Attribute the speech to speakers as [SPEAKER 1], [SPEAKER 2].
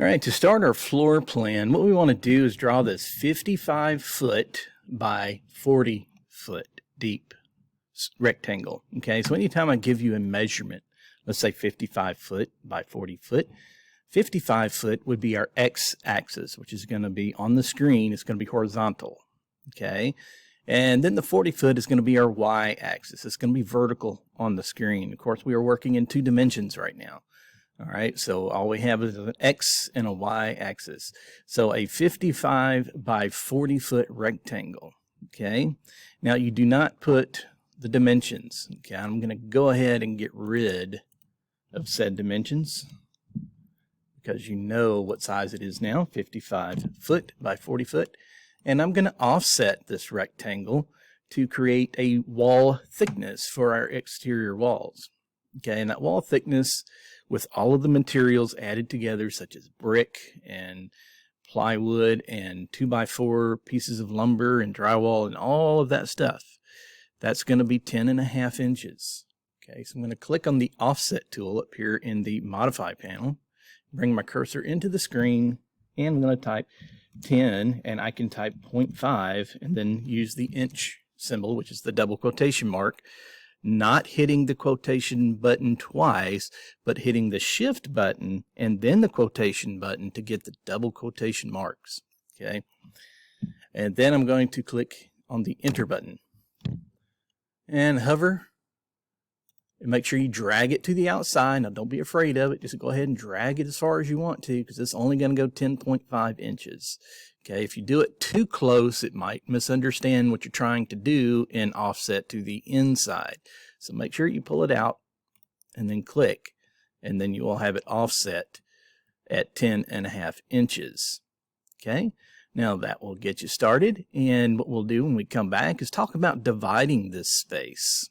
[SPEAKER 1] All right, to start our floor plan, what we want to do is draw this 55 foot by 40 foot deep rectangle. Okay, so anytime I give you a measurement, let's say 55 foot by 40 foot, 55 foot would be our x-axis, which is going to be on the screen. It's going to be horizontal. Okay, and then the 40 foot is going to be our y-axis. It's going to be vertical on the screen. Of course, we are working in 2 dimensions right now. All right, so all we have is an X and a Y axis. So a 55 by 40 foot rectangle, okay? Now you do not put the dimensions, okay? I'm gonna go ahead and get rid of said dimensions because you know what size it is now, 55 foot by 40 foot. And I'm gonna offset this rectangle to create a wall thickness for our exterior walls, okay? And that wall thickness with all of the materials added together, such as brick and plywood and 2x4 pieces of lumber and drywall and all of that stuff, that's going to be 10.5 inches. Okay, so I'm going to click on the offset tool up here in the modify panel, bring my cursor into the screen, and I'm going to type 10, and I can type 0.5 and then use the inch symbol, which is the double quotation mark, not hitting the quotation button twice, but hitting the shift button and then the quotation button to get the double quotation marks. Okay. And then I'm going to click on the enter button and hover and make sure you drag it to the outside. Now don't be afraid of it. Just go ahead and drag it as far as you want to, because it's only going to go 10.5 inches. Okay, if you do it too close, it might misunderstand what you're trying to do and offset to the inside. So make sure you pull it out and then click, and then you will have it offset at 10.5 inches. Okay, now that will get you started. And what we'll do when we come back is talk about dividing this space.